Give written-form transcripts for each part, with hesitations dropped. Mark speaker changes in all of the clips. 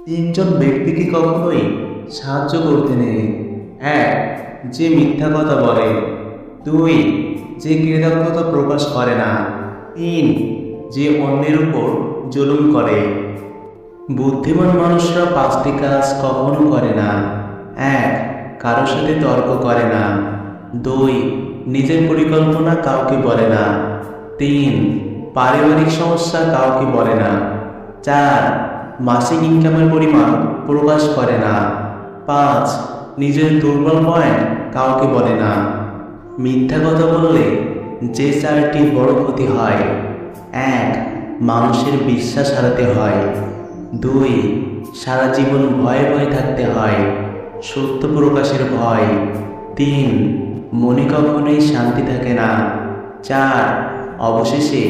Speaker 1: তিনজন ব্যক্তিকে কখনোই সাহায্য করতে নেই। এক, যে মিথ্যা কথা বলে। দুই, যে কৃতজ্ঞতা প্রকাশ করে না। তিন, যে অন্যের উপর জুলুম করে। বুদ্ধিমান মানুষরা পাঁচটি কাজ কখনো করে না। এক, কারোর সাথে তর্ক করে না। দুই, নিজের পরিকল্পনা কাউকে বলে না। তিন, পারিবারিক সমস্যা কাউকে বলে না। চার, মাসিক ইনকামের পরিমাণ প্রকাশ করে না। পাঁচ, নিজের দুর্বল পয়েন্ট কাউকে বলে না। মিথ্যা কথা বললে যে চারটি বড় ক্ষতি হয়: এক, মানুষের বিশ্বাস হারাতে হয়। দুই, সারা জীবন ভয়ে ভয়ে থাকতে হয়, সত্য প্রকাশের ভয়। তিন, মনে কখনোই শান্তি থাকে না। চার, অবশেষে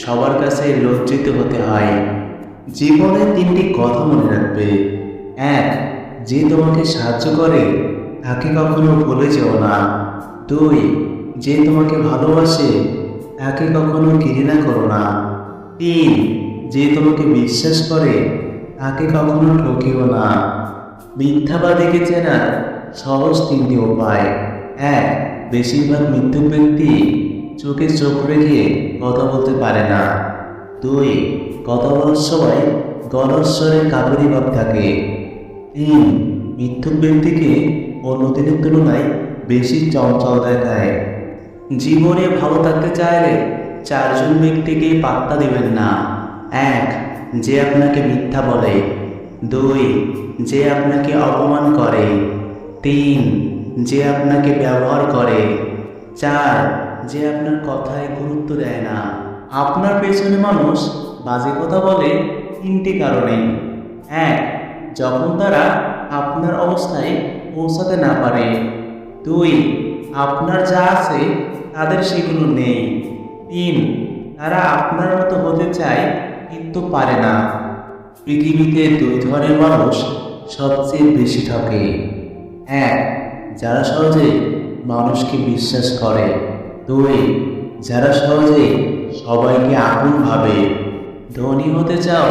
Speaker 1: সবার কাছে লজ্জিত হতে হয়। জীবনে তিনটি কথা মনে রাখবে। এক, যে তোমাকে সাহায্য করে তাকে কখনো ভুলে যেও না। দুই, যে তোমাকে ভালোবাসে তাকে কখনো ঘৃণা করো না। তিন, যে তোমাকে বিশ্বাস করে তাকে কখনো ঠকিও না। মিথ্যাবাদীকে চেনার সহজ তিনটি উপায়: এক, বেশিরভাগ মিথ্যুক ব্যক্তি চোখে চোখ রেখে কথা বলতে পারে না। দুই, কথা বলার সময় গলস্বরে কাকুরি ভাব থাকে। তিন, মিথ্যুক ব্যক্তিকে অন্যদিনের তুলনায় বেশি চঞ্চল দেখায়। জীবনে ভালো থাকতে চাইলে চারজন ব্যক্তিকে পাত্তা দিবেন না। এক, যে আপনাকে মিথ্যা বলে। দুই, যে আপনাকে অপমান করে। তিন, যে আপনাকে ব্যবহার করে। চার, যে আপনার কথায় গুরুত্ব দেয় না। আপনার পেছনে মানুষ বাজে কথা বলে তিনটি কারণে: এক, যখন তারা আপনার অবস্থায় পৌঁছাতে না পারে। দুই, আপনার যা আছে তাদের সেগুলো নেই। তিন, তারা আপনার মতো হতে চায় কিন্তু পারে না। পৃথিবীতে দুই ধরনের মানুষ সবচেয়ে বেশি ঠকে: এক, যারা সহজে মানুষকে বিশ্বাস করে। দুই, যারা সহজে সবাইকে আপন ভাবে। ধনী হতে চাও?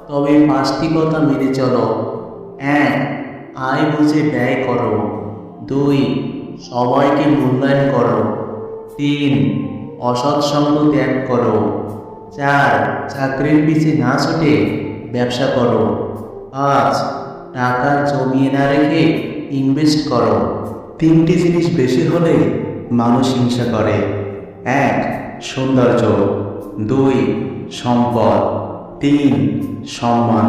Speaker 1: তবে পাঁচটি কথা মেনে চলো। এক, আয় বুঝে ব্যয় করো। দুই, সবাইকে মূল্যায়ন করো। তিন, অসৎ সঙ্গ ত্যাগ করো। চার, চাকরির পিছে না ছুটে ব্যবসা করো। পাঁচ, টাকা জমিয়ে না রেখে ইনভেস্ট করো। তিনটি জিনিস বেশি হলে মানুষ হিংসা করে: এক, সৌন্দর্য। দুই, সম্পদ। তিন, সম্মান।